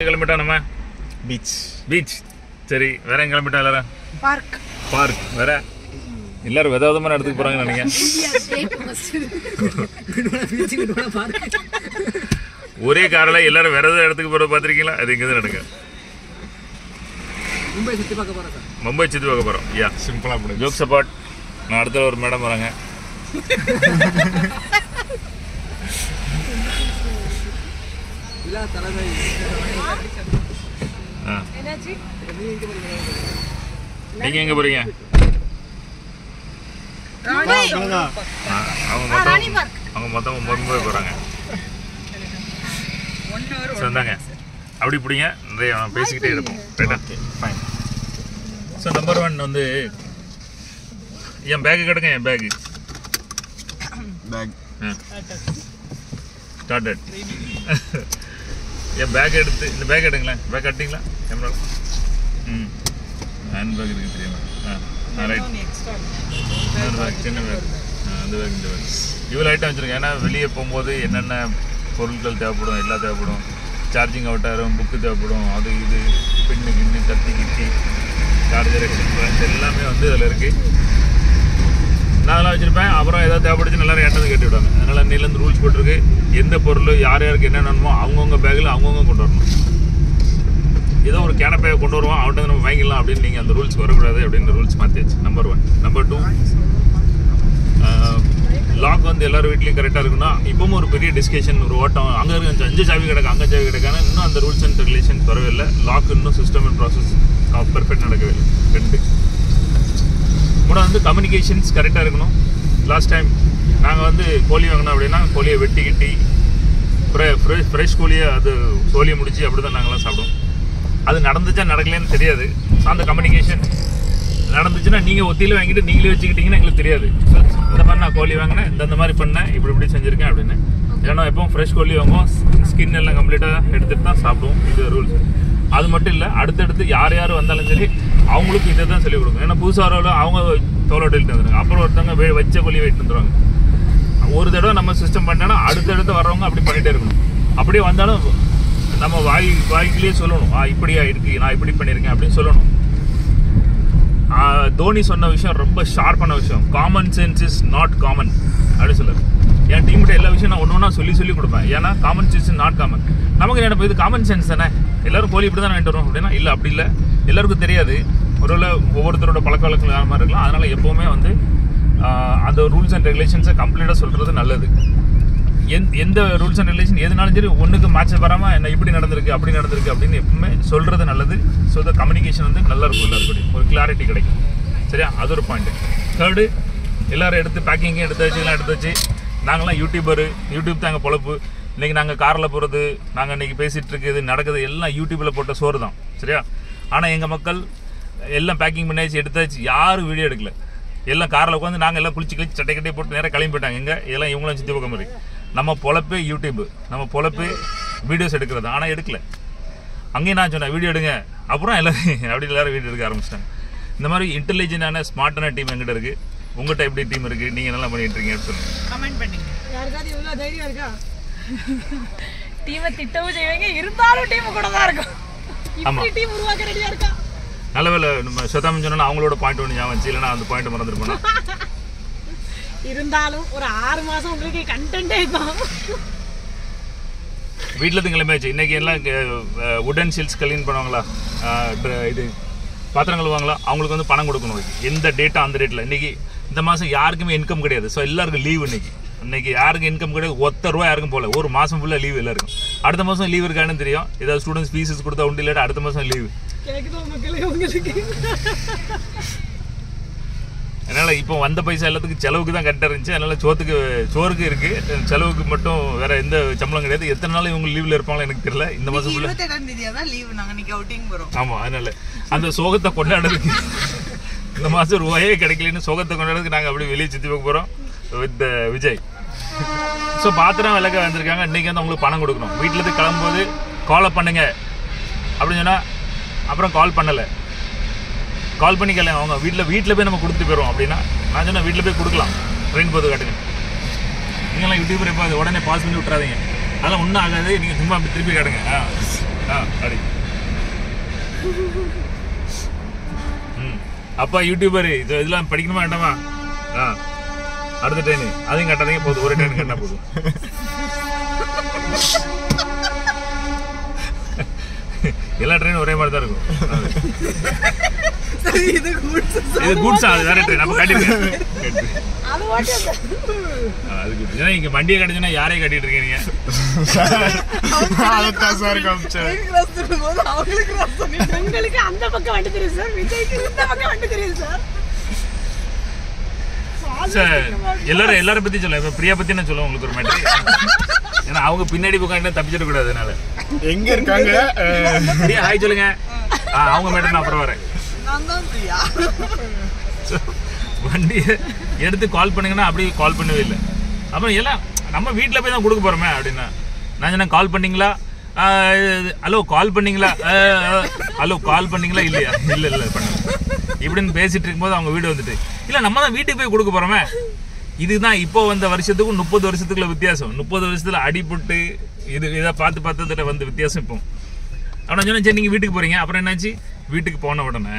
கிளம்பிட்டோம் நம்ம beach beach. சரி, வேற எங்க கிளம்பிட்டோம்? எல்லாரும் பார்க் பார்க். வேற எல்லாரும் விதவிதமான இடத்துக்கு போறாங்கன்னு நினைக்கிறேன். ஒரே காரில் எல்லாரும் வேற ஏதாவது இடத்துக்கு போற பார்த்துருக்கீங்களா? அது எங்கே தான் நடக்கும். மும்பை சுற்றி பார்க்க போகிறோம் சார். மும்பை சுற்றி பார்க்க போகிறோம். யா, சிம்பிளாக போடு. ஜோக் சப்பாட். நான் அடுத்த ஒரு மேடம் வராங்க. நீங்க எங்க போறீங்க? அவங்க மொத்தம் மும்பை போறாங்க. சொன்னாங்க அப்படி பிடிங்க, நிறைய பேசிக்கிட்டே இருப்போம். ரைட்டா? ஃபைன். ஸோ நம்பர் 1 வந்து என் பேக்கு கிடங்க. என் பேக்கு ஸ்டார்டட். என் பேக் எடுத்து இந்த பேக் எடுங்களேன். பேக் கட்டிங்களா கேமரா? ஹேண்ட் பேக் இருக்குது தெரியுமா? ரைட். பேக் சின்ன பேக். அந்த பேக் இந்த பேக் இவ்வளோ ஐட்டம் வச்சுருக்கேன். ஏன்னா வெளியே போகும்போது என்னென்ன பொருட்கள் தேவைப்படும், எல்லாம் தேவைப்படும். சார்ஜிங் அவுட்டாரும், புக்கு தேவைப்படும், அது இது பின்னு கிண்ணு கத்தி கிட்டி சார்ஜர் எக்ஸ்டென்ஷன் எல்லாமே வந்து அதில் இருக்குது. நான் அதெல்லாம் வச்சுருப்பேன். அப்புறம் ஏதாவது தேவைப்படுச்சு எல்லாரும் என்கிட்ட கேட்டு விடுவாங்க. அதனால் நீலேருந்து ரூல்ஸ் போட்டிருக்கு. எந்த பொருள் யார் யாருக்கு என்ன வேணுமோ அவங்கவுங்க பேக்கில் அவங்கவுங்க கொண்டு வரணும். ஏதோ ஒரு கேனப்பையை கொண்டு வருவோம், அவன்கிட்ட நம்ம வாங்கிடலாம் அப்படின்னு நீங்கள் அந்த ரூல்ஸ் வரக்கூடாது அப்படின்னு ரூல்ஸ் மாற்றியாச்சு. நம்பர் 1. நம்பர் 2, லாக் வந்து எல்லாரும் வீட்லேயும் கரெக்டாக இருக்குன்னா இப்பவும் ஒரு பெரிய டிஸ்கஷன், ஒரு ஓட்டம். அங்கே இருக்கு 5 சாவி கிடக்கு, அங்கே சாவி கிடக்கான இன்னும் அந்த ரூல்ஸ் அண்ட் ரெகுலேஷன் வரவே இல்லை. லாக் இன்னும் சிஸ்டம் அண்ட் ப்ராசஸ் பெர்ஃபெக்ட் நடக்கவே இல்லை. 2 வந்து கம்யூனிகேஷன்ஸ் கரெக்டாக இருக்கணும். லாஸ்ட் டைம் நாங்கள் வந்து கோழி வாங்கினோம் அப்படின்னா கோழியை வெட்டி கிட்டி ஃப்ரெஷ் கோழியை அது சோழியை முடிச்சு அப்படி தான் நாங்களாம் சாப்பிடுவோம். அது நடந்துச்சா நடக்கலன்னு தெரியாது. அந்த கம்யூனிகேஷன் நடந்துச்சுன்னா நீங்கள் ஒத்தியில் வாங்கிட்டு நீங்களே வச்சுக்கிட்டீங்கன்னா எங்களுக்கு தெரியாது. இந்த மாதிரி நான் கோழி வாங்கினேன், இந்த மாதிரி பண்ணேன், இப்படி செஞ்சுருக்கேன் அப்படின்னு. ஏன்னா எப்பவும் ஃப்ரெஷ் கோழி வாங்குவோம், ஸ்கின் எல்லாம் கம்ப்ளீட்டாக எடுத்துகிட்டு தான் சாப்பிடுவோம். இது ரூல்ஸ். அது மட்டும் இல்லை, அடுத்தடுத்து யார் யார் வந்தாலும் சரி அவங்களுக்கு இதை தான் சொல்லிக் கொடுக்கும். ஏன்னா புதுசாக வரவங்க அவங்க தோலை வெட்டிட்டு வந்துடுங்க, அப்புறம் ஒருத்தவங்க வச்ச கோழியை வெட்டிட்டு வந்துடுவாங்க. ஒரு தடவை நம்ம சிஸ்டம் பண்ணிட்டோன்னா அடுத்தடுத்து வரவங்க அப்படி பண்ணிகிட்டே இருக்கணும். அப்படியே வந்தாலும் நம்ம வாய்க்கிலேயே சொல்லணும், இப்படியா இருக்கு, நான் இப்படி பண்ணியிருக்கேன் அப்படின்னு சொல்லணும். தோனி சொன்ன விஷயம் ரொம்ப ஷார்ப்பான விஷயம். Common sense is not common அப்படின்னு சொல்லுது. என் டீம்கிட்ட எல்லா விஷயம் நான் ஒன்று சொல்லி கொடுப்பேன். ஏன்னா common sense is not common. நமக்கு நினைப்போம் இது காமன் சென்ஸ் தானே, எல்லாரும் கோழி இப்படி தான் வாங்கிட்டு வரோம் அப்படின்னா இல்லை, அப்படி இல்லை. எல்லாருக்கும் தெரியாது. ஒருவேளை ஒவ்வொருத்தரோட பழக்க வழக்கங்கள் வேறு மாதிரி இருக்கலாம். அதனால் எப்போவுமே வந்து அந்த ரூல்ஸ் அண்ட் ரெகுலேஷன்ஸை கம்ப்ளீட்டாக சொல்கிறது நல்லது. எந்த ரூல்ஸ் அண்ட் ரெகுலேஷன் எதுனாலும் சரி ஒன்றுக்கு மேட்ச் வராமல் என்ன இப்படி நடந்திருக்கு அப்படி நடந்திருக்கு அப்படின்னு எப்பவுமே சொல்கிறது நல்லது. ஸோ த கம்யூனிகேஷன் வந்து நல்லா இருக்கும், எல்லாருக்கும் ஒரு கிளாரிட்டி கிடைக்கும். சரியா? அது ஒரு பாயிண்ட்டு. 3, எல்லோரும் எடுத்து பேக்கிங்கே எடுத்து வச்சு எல்லாம் எடுத்து வச்சு நாங்களாம் யூடியூப் தான் எங்கள் பொழப்பு. இன்றைக்கி நாங்கள் காரில் போகிறது, நாங்கள் இன்றைக்கி பேசிகிட்டு இருக்குது நடக்குது எல்லாம் யூடியூப்பில் போட்ட சோறு தான். சரியா? ஆனால் எங்கள் மக்கள் எல்லாம் பேக்கிங் பண்ணியாச்சு எடுத்தாச்சு, யாரும் வீடியோ எடுக்கல. எல்லாம் காரில் உட்காந்து நாங்கள் எல்லாம் குளிச்சு சட்டை கட்டி போட்டு நேராக கிளம்பி போயிட்டாங்க. எங்கே எல்லாம் இவங்களும் சுற்றி பக்கம் மாதிரி. நம்ம பொழப்பே யூடியூப்பு, நம்ம பொழப்பே வீடியோஸ் எடுக்கிறது. ஆனால் எடுக்கல. அங்கேயும் நான் சொன்னேன் வீடியோ எடுங்க, அப்புறம் எல்லாரும் வீடியோ எடுக்க ஆரம்பிச்சிட்டாங்க. இந்த மாதிரி இன்டெலிஜென்டான ஸ்மார்ட்டான டீம் எங்கிட்ட இருக்குது. உங்கள்கிட்ட எப்படி டீம் இருக்குது, நீங்கள் நல்லா பண்ணிட்டு இருக்கீங்கன்னு சொல்லுங்கள். கமெண்ட் பண்ணுங்க. யாருக்காவது இவ்வளோ தைரியம் இருக்கா? டீமை திட்டவும் செய்வீங்க, இருந்தாலும் டீம் கூட தான் இருக்கும். இப்படி டீம் உருவாக்க ரெடியாக இருக்கா? நல்ல வேலை நம்ம சொத்தாமன் சொன்னா அவங்களோட பாயிண்ட் ஒன்று ஞாபகம் வச்சு, இல்லைன்னா அந்த பாயிண்ட் மறந்துருப்போம். இருந்தாலும் ஒரு 6 மாதம் உங்களுக்கு கண்டென்ட்டே இருக்கும். வீட்டில் கிளம்பியாச்சு. இன்றைக்கி எல்லாம் உடன் ஷீல்ஸ் கிளீன் பண்ணுவாங்களா, இது பாத்திரம் கழுவாங்களா, அவங்களுக்கு வந்து பணம் கொடுக்கணும். எந்த டேட்டா அந்த டேட்டில். இன்றைக்கி இந்த மாதம் யாருக்குமே இன்கம் கிடையாது. ஸோ எல்லாருக்கும் லீவ். இன்றைக்கி யாருக்கும் இன்கம் கிடையாது. ₹1 யாருக்கும் போகல. ஒரு மாதம் ஃபுல்லாக லீவ் எல்லாருக்கும். அடுத்த மாதம் லீவ் இருக்கான்னு தெரியும். ஏதாவது ஸ்டூடெண்ட்ஸ் ஃபீஸஸ் கொடுத்தா உண்டு, இல்லாட்டி அடுத்த மாதம் லீவு. அதனால் இப்போ வந்த பைசா எல்லாத்துக்கும் செலவுக்கு தான் கரெக்டாக இருந்துச்சு. அதனால் சோறுக்கு இருக்குது, செலவுக்கு மட்டும் வேறு எந்த சம்பளம் கிடையாது. எத்தனை நாள் இவங்க லீவில் இருப்பாங்களோ எனக்கு தெரியல. இந்த மாதம் ஃபுல்லாக 27ஆம் தேதி தான் லீவ். நாங்கள் இன்றைக்கி அவுட்டிங் போகிறோம். ஆமாம், அதனால் அந்த சோகத்தை கொண்டாடுறதுக்கு இந்த மாதம் ரூபாயே கிடைக்கலன்னு சோகத்தை கொண்டாடுறதுக்கு நாங்கள் அப்படியே வெளியே சுற்றி பார்க்க போகிறோம் வித் விஜய். ஸோ பாத்திரம் விளக்க வந்திருக்காங்க. இன்றைக்கி வந்து அவங்களுக்கு பணம் கொடுக்கணும். வீட்டிலேருந்து கிளம்பும்போது காலை பண்ணுங்க அப்படின்னு சொன்னால் அப்புறம் கால் பண்ணலை. கால் பண்ணி கேளுங்க. அவங்க வீட்டில் போய் நம்ம கொடுத்துட்டு போயிடுவோம் அப்படின்னா நான் சொன்னால் வீட்டில் போய் கொடுக்கலாம். ட்ரெயின் போது காட்டுங்க. நீங்களாம் யூடியூபர் எப்போ உடனே பாஸ் பண்ணி விட்றாதீங்க. அதெல்லாம் ஒன்றும் ஆகாது. நீங்கள் சும்மா அப்படி திருப்பி காட்டுங்க. அப்படி அப்பா யூடியூபர் இதெல்லாம் படிக்கணுமா வேண்டாமா? அடுத்த ட்ரெயின் அதையும் கட்டாதீங்க, போதும் ஒரு ட்ரெயின் கட்டினா போதும். எல்லா ட்ரெயினும் ஒரே மாதிரி தான் இருக்கும். இது கூட்ஸ், அது வேற ட்ரெயின் நம்ம கட்டிருக்கேன். அது குட். ஏன்னா இங்க வண்டியை கட்டிச்சுன்னா யாரையும் கட்டிட்டு இருக்கீங்க? உங்களுக்கு அந்த பக்கம் வண்டி தெரியும் சார், விஜய்க்கு இந்த பக்கம் வண்டி தெரியும் சார். சார் எல்லாரும் பத்தி சொல்ல, இப்ப பிரியா பத்தி நான் சொல்லுவேன் உங்களுக்கு ஒரு மேட்டர். ஏன்னா அவங்க பின்னாடி உட்காந்து தப்பிச்சிட கூடாது. அதனால எங்க இருக்காங்க பிரியா ஹாய் சொல்லுங்க. அவங்க மேட்டர் நான் அப்புறம் வரேன். வண்டியை எடுத்து கால் பண்ணுங்கன்னா அப்படி கால் பண்ணவே இல்லை. அப்புறம் எல்லாம் நம்ம வீட்டில் போய் தான் கொடுக்க போகிறோமே அப்படின்னா நான் சொன்னேன் கால் பண்ணிங்களா, ஹலோ கால் பண்ணிங்களா, ஹலோ கால் பண்ணிங்களா, இல்லையா, இல்லை பண்ண இப்படின்னு பேசிட்டு இருக்கும்போது அவங்க வீடு வந்துட்டு இல்லை நம்ம தான் வீட்டுக்கு போய் கொடுக்க போகிறோமே. இதுதான் இப்போ வந்த வருஷத்துக்கும் 30 வருஷத்துக்குள்ள வித்தியாசம். 30 வருஷத்துல அடிபட்டு இதை பார்த்து வந்து வித்தியாசம். இப்போ அவனை சொன்னேன் சரி நீங்கள் வீட்டுக்கு போகிறீங்க. அப்புறம் என்னாச்சு, வீட்டுக்கு போன உடனே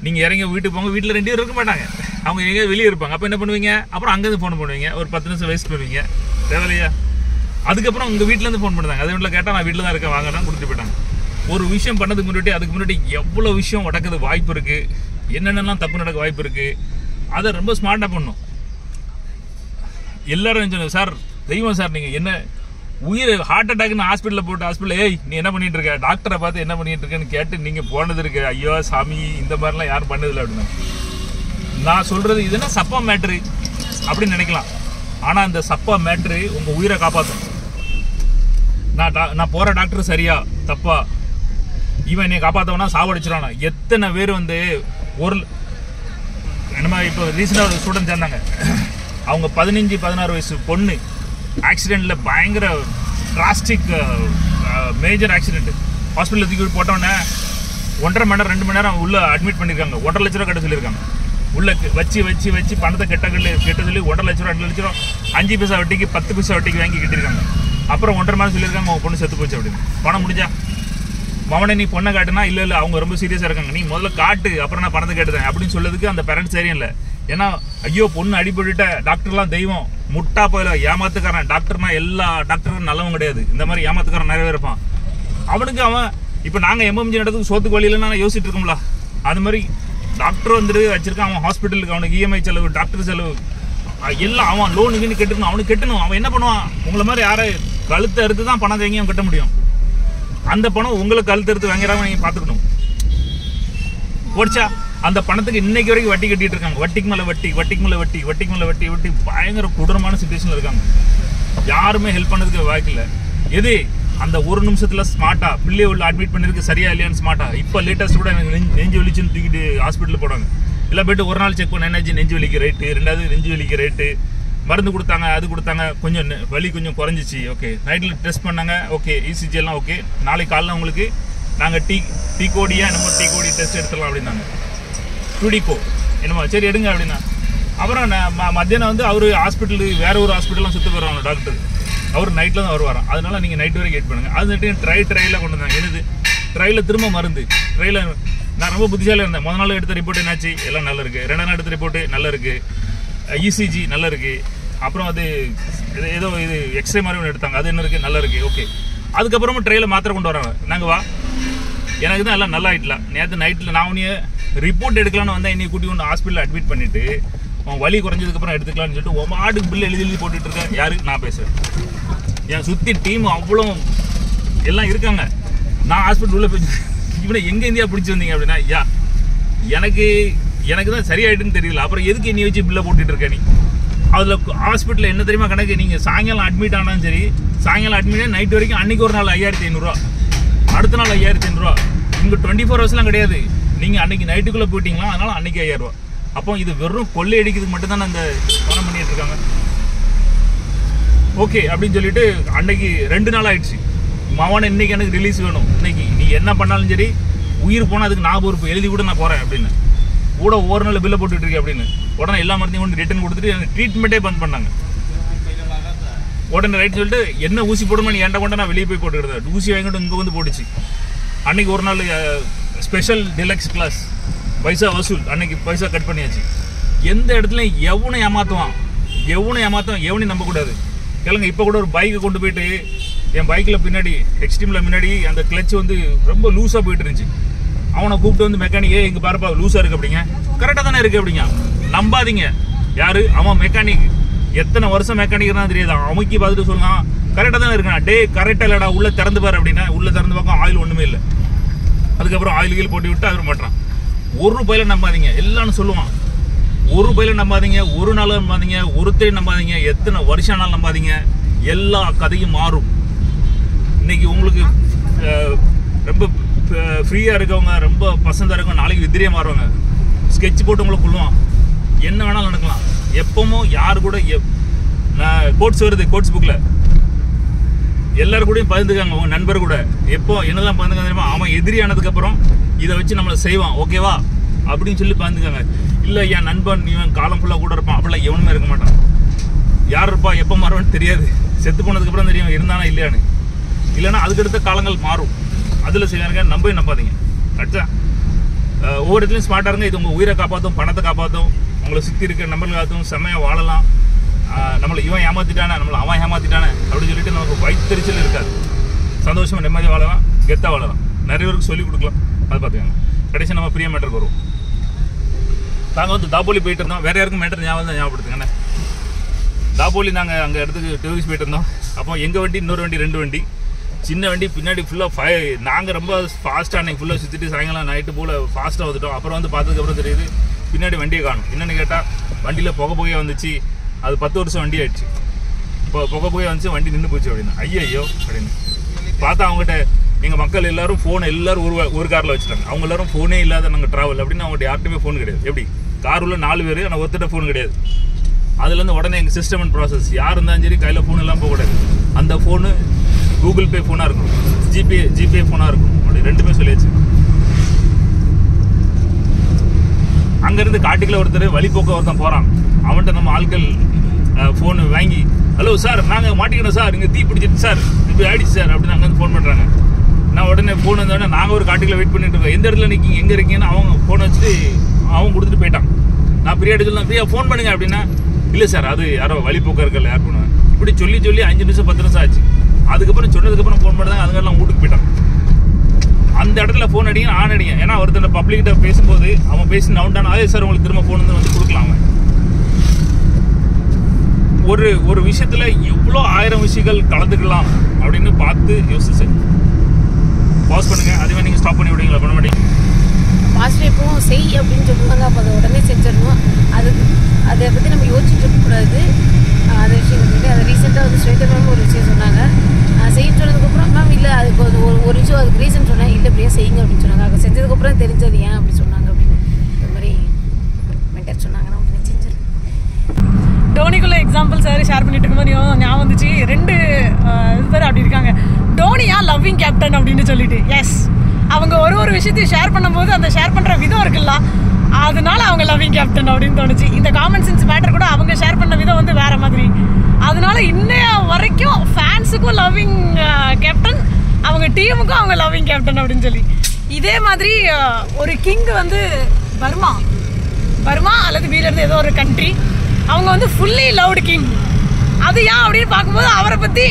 நீங்கள் இறங்கி வீட்டுக்கு போங்க, வீட்டில் 2 பேர் இருக்க மாட்டாங்க, அவங்க எங்கேயாவது வெளியே இருப்பாங்க. அப்போ என்ன பண்ணுவீங்க, அப்புறம் அங்கேருந்து ஃபோன் பண்ணுவீங்க, ஒரு 10 நிமிஷம் வேஸ்ட் பண்ணுவீங்க தேவையில்லையா. அதுக்கப்புறம் உங்கள் வீட்டிலேருந்து ஃபோன் பண்ணுறாங்க, அது வீட்டில் கேட்டால் நான் வீட்டில் தான் இருக்கேன் வாங்கினா கொடுத்துட்டு போயிட்டாங்க. ஒரு விஷயம் பண்ணதுக்கு முன்னாடி அதுக்கு முன்னாடி எவ்வளோ விஷயம் நடக்குது வாய்ப்பு இருக்குது, என்னென்னலாம் தப்பு நடக்க வாய்ப்பு இருக்குது, அதை ரொம்ப ஸ்மார்ட்டாக பண்ணணும். எல்லாரும் சொன்னாங்க சார் தெய்வம் சார் நீங்கள் என்ன உயிர் ஹார்ட் அட்டாக்னு ஹாஸ்பிட்டலில் ஏய் நீ என்ன பண்ணிட்டு இருக்க, டாக்டரை பார்த்து என்ன பண்ணிட்டு இருக்கேன்னு கேட்டு நீங்கள் போனது இருக்கு. ஐயோ சாமி இந்த மாதிரிலாம் யாரும் பண்ணதில்லை அப்படின்னு நான் சொல்கிறது. இதுன்னா சப்பா மேட்ரு அப்படின்னு நினைக்கலாம். ஆனால் அந்த சப்பா மேட்ரு உங்கள் உயிரை காப்பாற்றும். நான் போகிற டாக்டர் சரியா தப்பா, இவன் என்னை காப்பாற்றவனா சாவடிச்சிடானா. எத்தனை பேர் வந்து ஒரு என்னமா இப்போ ரீசெண்டாக ஒரு ஸ்டூடெண்ட் சேர்ந்தாங்க, அவங்க 15-16 வயசு பொண்ணு ஆக்சிடெண்ட்டில் பயங்கர டிராஸ்டிக் மேஜர் ஆக்சிடென்ட். ஹாஸ்பிட்டலில் தூக்கி போட்டோன்னே 1.5 மணி நேரம் 2 மணி நேரம் உள்ளே அட்மிட் பண்ணியிருக்காங்க. 1.5 லட்ச ரூபா கட்ட சொல்லியிருக்காங்க. உள்ளே வச்சு பணத்தை கெட்ட சொல்லி 1.5 லட்ச ரூபா 2 லட்ச ரூபா 5 பைசா வட்டிக்கு 10 பைசா வட்டிக்கு வாங்கி கட்டியிருக்காங்க. அப்புறம் 1.5 மாதம் சொல்லியிருக்காங்க அவங்க பொண்ணு செத்து போச்சு அப்படின்னு. பணம் முடிஞ்சா மவனை நீ பொண்ணை காட்டுனா இல்லை அவங்க ரொம்ப சீரியஸாக இருக்காங்க, நீ முதல்ல காட்டு அப்புறம் நான் பணத்தை கேட்டுதேன் அப்படின்னு சொல்லதுக்கு அந்த பேரண்ட்ஸ் சரியும் இல்லை. ஏன்னா ஐயோ பொண்ணு அடிபட்டுட்ட, டாக்டர்லாம் தெய்வம், முட்டா போயில ஏமாத்துக்காரன். டாக்டர்னா எல்லா டாக்டரும் நல்லவன் கிடையாது, இந்த மாதிரி ஏமாத்துக்காரன் நிறைய இருப்பான். அவனுக்கு அவன் இப்போ நாங்கள் எம்எம்ஜி நடத்துக்கு சோத்துக்கு வழியிலன்னா நான் யோசிச்சுட்டு இருக்கோம்ல, அது மாதிரி டாக்டர் வந்துட்டு வச்சிருக்கான். அவன் ஹாஸ்பிட்டலுக்கு அவனுக்கு இஎம்ஐ செலவு, டாக்டர் செலவு எல்லாம் அவன் லோனுக்குன்னு கட்டணும். அவனுக்கு கட்டணும். அவன் என்ன பண்ணுவான், உங்களை மாதிரி யாரை கழுத்தை அறுத்து தான் பணம் எங்கேயும் கட்ட முடியும். அந்த பணம் உங்களை கழுத்து எடுத்து வாங்கிறாம நீங்கள் பார்த்துக்கணும். போச்சா அந்த பணத்துக்கு இன்னைக்கு வரைக்கும் வட்டி கட்டிட்டு இருக்காங்க. வட்டிக்கு மேலே வட்டி பயங்கர கொடூரமான சிச்சுவேஷன்ல இருக்காங்க. யாருமே ஹெல்ப் பண்ணதுக்கு வாய்ப்பில்லை. எது அந்த ஒரு நிமிஷத்துல ஸ்மார்ட்டா பிள்ளைய உள்ள அட்மிட் பண்ணிருக்கு சரியா இல்லையான்னு ஸ்மார்ட்டா. இப்போ லேட்டஸ்ட் கூட எனக்கு நெஞ்சு வலிச்சுன்னு தூக்கிட்டு ஹாஸ்பிட்டலில் போடுவாங்க. எல்லாம் போய்ட்டு ஒரு நாள் செக் பண்ண என்னாச்சு, நெஞ்சு வலிக்கு ரேட்டு, 2வது நெஞ்சு வலிக்கு ரேட்டு, மருந்து கொடுத்தாங்க, அது கொடுத்தாங்க, கொஞ்சம் வலி கொஞ்சம் குறைஞ்சிச்சு. ஓகே நைட்டில் டெஸ்ட் பண்ணாங்க, ஓகே இசிஜி எல்லாம் ஓகே, நாளைக்கு காலையில் உங்களுக்கு நாங்கள் டீ கோடி டெஸ்ட் எடுத்துடலாம் அப்படின்னாங்க. 2D என்னமா சரி எடுங்க அப்படின்னா. அப்புறம் மத்தியானம் வந்து அவர் ஹாஸ்பிட்டலுக்கு வேற ஒரு ஹாஸ்பிட்டல்லாம் சுற்றி போகிறாங்க டாக்டர். அவர் நைட்டில் தான் வருவாராம். அதனால நீங்கள் நைட் வரைக்கும் வெயிட் பண்ணுங்கள். அது ட்ரையில் கொண்டு வந்தாங்க. என்னது ட்ரையில் திரும்ப மருந்து ட்ரையில். நான் ரொம்ப புத்திசாலியாக இருந்தேன். முதல் நாள் எடுத்த ரிப்போர்ட் என்னாச்சு, எல்லாம் நல்லா இருக்குது. 2ஆம் நாள் எடுத்த ரிப்போர்ட்டு நல்லா இருக்குது, இசிஜி நல்லா இருக்குது. அப்புறம் அது ஏதோ இது எக்ஸ்ரே மாதிரி ஒன்று எடுத்தாங்க, அது என்ன இருக்குது நல்லா இருக்குது. ஓகே அதுக்கப்புறமா ட்ரையில் மாத்திரை கொண்டு வராங்க. நாங்கள் வா எனக்கு தான் எல்லாம் நல்லா ஆகிட்டலாம். நேற்று நைட்டில் நான் உன்னைய ரிப்போர்ட் எடுக்கலான்னு வந்தேன், என்னை கூட்டி ஒன்று ஹாஸ்பிட்டலில் அட்மிட் பண்ணிவிட்டு உன் வலி குறைஞ்சதுக்கப்புறம் எடுத்துக்கலான்னு சொல்லிட்டு உன் மாட்டுக்கு பில் எழுதி போட்டுட்டு இருக்கேன். யாரு நான் பேசுகிறேன். என் சுற்றி டீம் அவ்வளோ எல்லாம் இருக்காங்க. நான் ஹாஸ்பிட்டல் உள்ள போய் இவனை எங்கே இந்தியா பிடிச்சி வந்தீங்க அப்படின்னா, ஐயா எனக்கு தான் சரியாயிட்டுன்னு தெரியல, அப்புறம் எதுக்கு என்னை வச்சு பில்லை போட்டுட்டு இருக்க நீ. அதில் ஹாஸ்பிட்டலில் என்ன தெரியுமா கணக்கு, நீங்கள் சாயங்காலம் அட்மிட் ஆனாலும் சரி, சாயங்காலம் அட்மிட் நைட் வரைக்கும் அன்றைக்கி ஒரு நாள் 5500 ரூபா, அடுத்த நாள் 5500 ரூபா. இங்கே 24 ஹவர்ஸ்லாம் கிடையாது. நீங்கள் அன்றைக்கி நைட்டுக்குள்ளே போயிட்டீங்களா, அதனால் அன்றைக்கி 5000 ரூபா. அப்போ இது வெறும் கொள்ளை அடிக்கிறதுக்கு மட்டும்தான் அந்த பணம் பண்ணிட்டு இருக்காங்க. ஓகே அப்படின்னு சொல்லிட்டு அன்னைக்கு 2 நாள் ஆயிடுச்சு. மவனை இன்னைக்கு எனக்கு ரிலீஸ் வேணும், இன்னைக்கு நீ என்ன பண்ணாலும் சரி உயிர் போனால் அதுக்கு நான் பொறுப்பு, எழுதி கூட நான் போகிறேன் அப்படின்னு கூட ஒவ்வொரு நாள் பில்லை போட்டுட்டு இருக்கேன் அப்படின்னு. உடனே எல்லா மருந்தையும் கொண்டு ரிட்டர்ன் கொடுத்துட்டு எனக்கு ட்ரீட்மெண்ட்டே பந்த் பண்ணாங்க. உடனே ரைட் சொல்லிட்டு என்ன ஊசி போடணும்னு என்கிட்ட கொண்டு நான் வெளியே போய் போட்டுக்கிட்டேன். ஊசி வாங்கிட்டு இங்கே வந்து போட்டுச்சு. அன்னைக்கு ஒரு நாள் ஸ்பெஷல் டிலக்ஸ் கிளாஸ், பைசா வசூல், அன்னைக்கு பைசா கட் பண்ணியாச்சு. எந்த இடத்துலையும் எவனை ஏமாற்றுவான், எவனையும் நம்பக்கூடாது. கேளுங்க, இப்போ கூட ஒரு பைக்கை கொண்டு போயிட்டு என் பைக்கில் பின்னாடி எக்ஸ்ட்ரீமில் முன்னாடி அந்த கிளச் வந்து ரொம்ப லூஸாக போயிட்டு இருந்துச்சு. அவனை கூப்பிட்டு வந்து மெக்கானிக்கே இங்கே பாருப்பா லூஸாக இருக்குது அப்படிங்க. கரெக்டாக தானே இருக்குது அப்படிங்க. நம்பாதீங்க. யார் அவன் மெக்கானிக், எத்தனை வருஷம் மெக்கானிக் தான் தெரியாது. அமைக்கி பார்த்துட்டு சொல்லுங்க கரெக்டாக தானே இருக்கா. டே கரெக்டாக இல்லைடா, உள்ளே திறந்து பாரு அப்படின்னா உள்ளே திறந்து பார்க்க ஆயில் ஒன்றுமே இல்லை. அதுக்கப்புறம் ஆயில் கீழ் போட்டு விட்டு அவர் மாட்டான். ₹1 நம்பாதீங்க, எல்லாம்னு சொல்லுவான். ₹1 நம்பாதீங்க, ஒரு நாள் நம்பாதீங்க, ஒருத்தரையும் நம்பாதீங்க, எத்தனை வருஷம் நாள் நம்பாதீங்க. எல்லா கதையும் மாறும். இன்னைக்கு உங்களுக்கு ரொம்ப ஃப்ரீயாக இருக்கவங்க, ரொம்ப பசந்தாக இருக்கவங்க நாளைக்கு எதிரியே மாறுவாங்க. ஸ்கெட்ச் போட்டு உங்களை கொள்ளுவான். என்ன வேணாலும் நடக்கலாம். எப்பவும் யார் கூட கோட்ஸ் வருது, கோட்ஸ் புக்கில் எல்லாரும் கூடயும் பகிர்ந்துக்காங்க. உங்கள் நண்பர் கூட எப்போ என்னெல்லாம் பகிர்ந்துக்காங்க தெரியுமா? அவன் எதிரியானதுக்கப்புறம் இதை வச்சு நம்மளை செய்வான், ஓகேவா அப்படின்னு சொல்லி பகிர்ந்துக்காங்க. இல்லை என் நண்பன் இவன் காலம் ஃபுல்லாக கூட இருப்பான், அப்படிலாம் எவனுமே இருக்க மாட்டான். யார் இருப்பா எப்போ மாறுவான்னு தெரியாது. செத்து போனதுக்கப்புறம் தெரியும் இருந்தானா இல்லையான்னு. இல்லைன்னா அதுக்கடுத்த காலங்கள் மாறும். அதில் செய்யாருங்க, நம்பாதீங்க. அடுத்தா ஒவ்வொரு இடத்துலையும் ஸ்மார்ட்டாக இருங்க. இது உங்கள் உயிரை காப்பாற்றும், பணத்தை காப்பாற்றும், உங்களை சுற்றி இருக்கிற நம்பர்கள் காத்தும் செம்மையாக வாழலாம். நம்மளை இவன் ஏமாற்றிட்டானே, நம்மளை அவன் ஏமாற்றிட்டானே அப்படின்னு சொல்லிட்டு நமக்கு வயிற்றுச்சல் இருக்காது. சந்தோஷமாக நிம்மதியாக வாழலாம், கெத்தாக வாழலாம். நிறைய பேருக்கு சொல்லிக் கொடுக்கலாம். அது பார்த்துக்கோங்க. கடைசி நம்ம பிரிய மேட்டருக்கு வருவோம். நாங்கள் வந்து தாபோலி போயிட்டு இருந்தோம். வேறு யாருக்கும் மேட்டர் ஞாபகப்படுத்துங்கண்ணே. தாபோலி நாங்கள் அங்கே இடத்துக்கு டூரிஸ்ட் போயிட்டு இருந்தோம். அப்போ எங்கள் வண்டி, இன்னொரு வண்டி, 2 வண்டி. சின்ன வண்டி பின்னாடி ஃபுல்லாக நாங்கள் ரொம்ப ஃபாஸ்ட்டாக அன்றைக்கி ஃபுல்லாக சுற்றிட்டு சாயங்காலம் நைட்டு போல் ஃபாஸ்ட்டாக வந்துட்டோம். அப்புறம் வந்து பார்த்ததுக்கப்புறம் தெரியுது பின்னாடி வண்டியை காணும். என்னென்னு கேட்டால் வண்டியில் புகையாக வந்துச்சு. அது 10 வருஷம் வண்டி ஆயிடுச்சு. இப்போ புகையாக வந்துச்சு, வண்டி நின்று போச்சு அப்படின்னு. ஐயோ அப்படின்னு பார்த்தா அவங்ககிட்ட எங்கள் மக்கள் எல்லோரும் ஃபோனை எல்லோரும் ஒரு காரில் வச்சுட்டாங்க. அவங்க எல்லோரும் ஃபோனே இல்லாத நாங்கள் ட்ராவல் அப்படின்னு. அவங்கள்ட்ட யார்ட்டுமே ஃபோன் கிடையாது. எப்படி கார் உள்ள 4 பேர், ஆனால் ஒருத்தட்ட ஃபோன் கிடையாது. அதுலேருந்து உடனே எங்கள் சிஸ்டம் அண்ட் ப்ராசஸ் யார் இருந்தாலும் சரி கையில் ஃபோன் எல்லாம் போகக்கூடாது. அந்த ஃபோனு கூகுள் பே ஃபோனாக இருக்கும், ஜிபே ஃபோனாக இருக்கும். அப்படி 2மே சொல்லியாச்சு. அங்கேருந்து காட்டுக்குள்ள ஒருத்தர் வழிபோக்க ஒருத்தன் போகிறான். அவன்கிட்ட நம்ம ஆட்கள் ஃபோனு வாங்கி, ஹலோ சார் நாங்கள் மாட்டிக்கணும் சார், இங்கே தீ பிடிச்சிட்டு சார், இப்படி ஆயிடுச்சு சார் அப்படின்னு அங்கேருந்து ஃபோன் பண்ணுறாங்க. நான் உடனே ஃபோன் வந்தோடனே நாங்கள் ஒரு காட்டுக்குள்ள வெயிட் பண்ணிட்டு இருக்கோம். எந்த இடத்துல நிற்கிங்க, எங்கே இருக்கீங்கன்னு அவங்க ஃபோனை வச்சுட்டு அவங்க கொடுத்துட்டு போயிட்டான். நான் ஃப்ரீயாக சொல்லலாம், ஃப்ரீயாக ஃபோன் பண்ணுங்க அப்படின்னா, இல்லை சார் அது யாரோ வழிபோக்க இருக்கல யார் பண்ணுவேன். இப்படி சொல்லி 5 நிமிஷம் 10 நிமிஷம் ஆச்சு. அதுக்கப்புறம் சொன்னதுக்கப்புறம் ஃபோன் பண்ணுறாங்க. அதுக்கெல்லாம் வீட்டுக்கு போயிட்டான். அந்த இடத்துல ஃபோன் அடிங்க, ஆன் அடிங்க. ஏன்னா ஒருத்தர் பப்ளிக்கிட்ட பேசும்போது அவன் பேசி நவுண்டான அதே சார் உங்களுக்கு திரும்ப ஃபோன் வந்து கொடுக்கலாம். அவன் ஒரு விஷயத்தில் எவ்வளோ 1000 விஷயங்கள் கலந்துக்கலாம் அப்படின்னு பார்த்து யோசிச்சு பாஸ் பண்ணுங்க. அதே நீங்கள் ஸ்டாப் பண்ணி விடுவீங்களா? பண்ண மாட்டீங்க. பாஸ்டர் எப்பவும் செய் அப்படின்னு சொல்லுவாங்க. அப்போ அதை உடனே செஞ்சிடணும். அதை பற்றி நம்ம யோசிச்சுட்டு இருக்கக்கூடாது. அந்த விஷயம் வந்துட்டு அதை ரீசெண்டாக வந்து ஸ்வேதா மேம் ஒரு விஷயம் சொன்னாங்க. செய்ய சொன்னதுக்கப்புறம் மேம் இல்லை அதுக்கு ஒரு விஷயம் அதுக்கு ரீசன் சொன்னேன், இல்லை இப்படியே செய்யுங்க அப்படின்னு சொன்னாங்க. அதை செஞ்சதுக்கப்புறம் தெரிஞ்சது ஏன் அப்படி சொன்னாங்க அப்படின்னு இந்த மாதிரி மென்டர் சொன்னாங்க. நான் உடனே செஞ்சிருக்கேன். டோனிக்குள்ள எக்ஸாம்பிள் சார் ஷேர் பண்ணிட்டு இருக்கும்போது ஞாபகம் வந்துச்சு. 2 பேர் அப்படி இருக்காங்க. டோனியா லவ்விங் கேப்டன் அப்படின்னு சொல்லிட்டு. எஸ், அவங்க ஒரு விஷயத்தையும் ஷேர் பண்ணும்போது அந்த ஷேர் பண்ணுற விதம் இருக்குல்ல, அதனால அவங்க லவ்விங் கேப்டன் அப்படின்னு தோணுச்சு. இந்த காமன் சென்ஸ் மேட்டர் கூட அவங்க ஷேர் பண்ண விதம் வந்து வேற மாதிரி. அதனால இன்னைய வரைக்கும் ஃபேன்ஸுக்கும் லவ்விங் கேப்டன், அவங்க டீமுக்கும் அவங்க லவ்விங் கேப்டன் அப்படின்னு சொல்லி. இதே மாதிரி ஒரு கிங் வந்து பர்மா அல்லது வீலருந்து ஏதோ ஒரு கண்ட்ரி, அவங்க வந்து ஃபுல்லி லவ்டு கிங். அது ஏன் அப்படின்னு பார்க்கும்போது அவரை பற்றி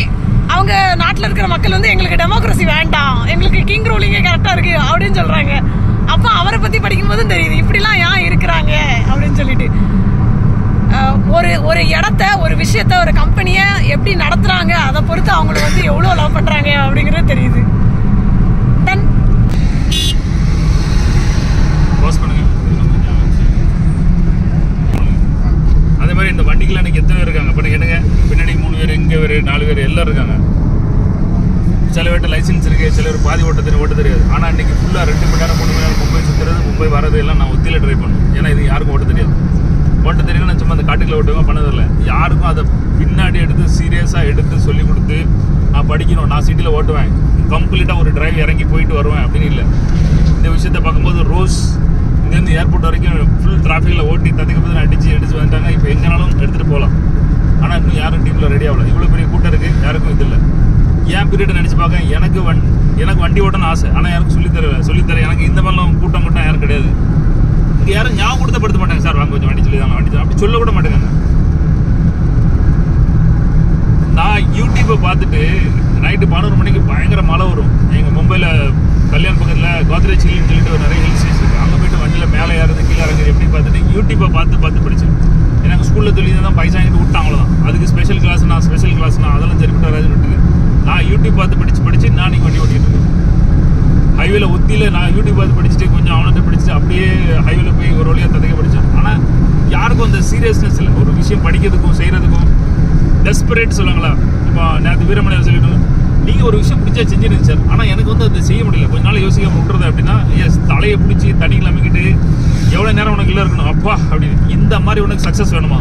அவங்க நாட்டில் இருக்கிற மக்கள் வந்து எங்களுக்கு டெமோக்ரஸி வேண்டாம், எங்களுக்கு கிங் ரூலிங்கே கரெக்டாக இருக்குது அப்படின்னு சொல்கிறாங்க. அப்போ அவரை பற்றி படிக்கும்போதும் தெரியுது இப்படிலாம் ஏன் இருக்கிறாங்க அப்படின்னு சொல்லிட்டு. ஒரு இடத்த, ஒரு விஷயத்த, ஒரு கம்பெனியை எப்படி நடத்துகிறாங்க அதை பொறுத்து அவங்கள வந்து எவ்வளோ லவ் பண்ணுறாங்க அப்படிங்கிறது தெரியுது. அதே மாதிரி இந்த வண்டிகள் அன்றைக்கி எத்தனை பேர் இருக்காங்க பண்ண கேட்டுங்க. பின்னாடி 3 பேர், இங்கே பேர், 4 பேர் எல்லோரும் இருக்காங்க. சில பேர்ட்ட லைசன்ஸ் இருக்குது, சில பேர் பாதி ஓட்ட தெரியாது. ஆனால் இன்றைக்கி ஃபுல்லாக 2 மணி நேரம் 3 மணி நேரம் மும்பை சுற்றுறது, மும்பை வரது எல்லாம் நான் ஒத்தியில் ட்ரை பண்ணுவேன். ஏன்னா இது யாருக்கும் ஓட்ட தெரியாது. ஓட்ட தெரியும்னா நான் சும்மா அந்த காட்டுக்குள்ள ஓட்டுவேன், பண்ணதில்லை. யாருக்கும் அதை பின்னாடி எடுத்து சீரியஸாக எடுத்து சொல்லிக் கொடுத்து நான் படிக்கணும், நான் சிட்டியில் ஓட்டுவேன், கம்ப்ளீட்டாக ஒரு டிரைவ் இறங்கி போயிட்டு வருவேன் அப்படின்னு இல்லை. இந்த விஷயத்தை பார்க்கும்போது ரோஸ் இங்கேருந்து ஏர்போர்ட் வரைக்கும் ஃபுல் டிராஃபிக்கில் ஓட்டி தத்துக்கு அடிச்சு வந்துட்டாங்க. இப்போ எங்கேனாலும் எடுத்துகிட்டு போகலாம். ஆனால் இன்னும் யாரும் டீமில் ரெடி ஆகல. இவ்வளோ பெரிய கூட்டம் இருக்குது, யாருக்கும் இது இல்லை. என் பீரியட் நினச்சி பார்க்க எனக்கு வண்டி ஓட்டணும்னு ஆசை. ஆனால் எனக்கு சொல்லித்தர எனக்கு இந்த மாதிரிலாம் கூட்டம் யாரும் கிடையாது. இங்கே யாரும் ஞாபகம் கொடுத்தப்படுத்த மாட்டாங்க. சார் வாங்க கொஞ்சம் வண்டி சொல்லிதாங்க, வண்டி அப்படி சொல்ல கூட மாட்டேங்க. நான் யூடியூப்பை பார்த்துட்டு நைட்டு 11 மணிக்கு பயங்கர மழை வரும். எங்கள் மும்பையில் கல்யாண் பக்கத்தில் கோத்ரேஜ் ஹில்னு சொல்லிட்டு ஒரு நிறைய ஹில் ஸ்டேஷன் இருக்குது. அங்கே போய்ட்டு வண்டியில் மேலே ஏறது கீழே இறங்குறது எப்படி பார்த்துட்டு யூடியூப்பை பார்த்து படித்தேன். எனக்கு ஸ்கூலில் சொல்லி தான் பைசா வாங்கிட்டு விட்டாங்க, அவ்வளோதான். அதுக்கு ஸ்பெஷல் கிளாஸ்னா அதெல்லாம் சரிப்பட்டு வராதுன்னு விட்டுது. நான் யூடியூப் பார்த்து படித்து நான் இன்றைக்கி வண்டி ஓட்டிகிட்டு இருக்கேன். ஹைவேல ஒத்தியில் நான் யூடியூப் பார்த்து படிச்சுட்டு கொஞ்சம் அவன்கிட்ட படிச்சுட்டு அப்படியே ஹைவேல போய் ஒரு வழியாக ததைக்க படித்தேன். ஆனால் யாருக்கும் அந்த சீரியஸ்னஸ் இல்லை. ஒரு விஷயம் படிக்கிறதுக்கும் செய்கிறதுக்கும் டெஸ்பரேட் சொல்லுவாங்களா. இப்போ நேற்று வீரமணியில் சொல்லிட்டு நீங்கள் ஒரு விஷயம் பிடிச்சா செஞ்சுருங்க சார், ஆனால் எனக்கு வந்து அதை செய்ய முடியல, கொஞ்ச நாள் யோசிக்காமல் விட்டுறது அப்படின்னா, எஸ் தலையை பிடிச்சி தண்ணியில் அமைக்கிட்டு எவ்வளோ நேரம் உனக்கு இல்லை இருக்கணும் அப்பா அப்படின்னு. இந்த மாதிரி உனக்கு சக்ஸஸ் வேணுமா,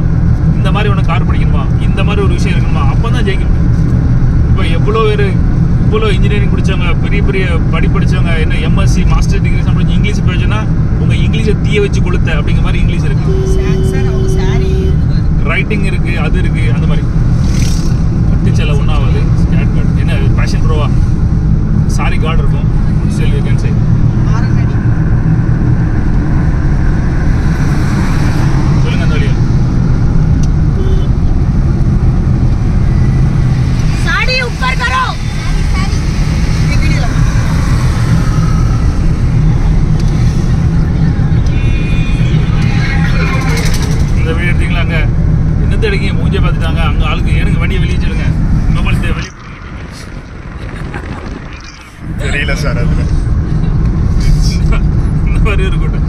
இந்த மாதிரி உனக்கு கார் படிக்கணுமா, இந்த மாதிரி ஒரு விஷயம் இருக்கணுமா, அப்போ தான் ஜெயிக்க முடியும். இப்போ இவ்வளோ இன்ஜினியரிங் படித்தவங்க, பெரிய படிச்சவங்க, என்ன எம்எஸ்சி மாஸ்டர் டிகிரி படிச்சு இங்கிலீஷ் பேசுனா உங்கள் இங்கிலீஷை தீய வச்சு கொடுத்த அப்படிங்கிற மாதிரி இங்கிலீஷ் இருக்குது, ரைட்டிங் இருக்குது, அது இருக்குது. அந்த மாதிரி கட்டிச்சல ஒன்றாவது ஸ்கேட் கார்டு என்ன பேஷன் ப்ரோவா சாரி கார்டு இருக்கும். செல் யூ கேன் சே சொல்லுங்க அந்த வழியா. साड़ी ऊपर करो. இந்த வீடியோ எடுத்தீங்களா? அங்கே என்னத்தை எடுக்கீங்க? மூஞ்சே பார்த்துட்டாங்க. அங்கே ஆளுக்கு எனக்கு வண்டியை வெளியே சொல்லுங்க, மொபைல் வெளியே தெரியல சார். அதில் இந்த மாதிரி ஒரு கூட்டம்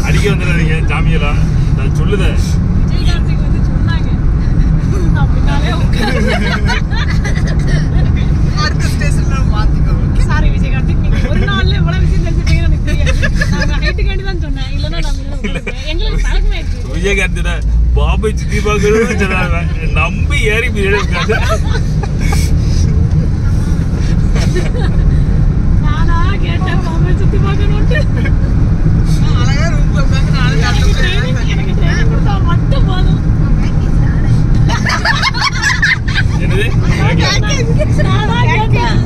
அடிக்க வந்துடாதீங்க சாமியெல்லாம். நான் சொல்லுத விஜய் கார்த்திக் வந்து சொன்னாங்க அப்படின்னாலே அடுத்த ஸ்டேஷன்ல மாத்திக்கோ. சாரி விஜய் கார்த்திக், நீங்க ஒரு நாள்ல இவ்வளவு விஷயம் தெரிஞ்சுட்டீங்கன்னு எனக்கு தெரியாது. நான் ஹைட்டுக்காண்டி தான் சொன்னேன், இல்லைன்னா நான் எங்களுக்கு பழக்கமே இருக்கு. விஜய் கார்த்தியோட பாபை சுத்தி பார்க்கணும்னு சொன்னாங்க, நம்பி ஏறி இருக்காது. நானா கேட்டேன் பாபை சுத்தி பார்க்கணும்ட்டு. அழகா ரூம்ல உட்கார்ந்து எனக்கு ட்ரைனிங் கொடுத்தா மட்டும் போதும். என்னது நானா கேட்டேன்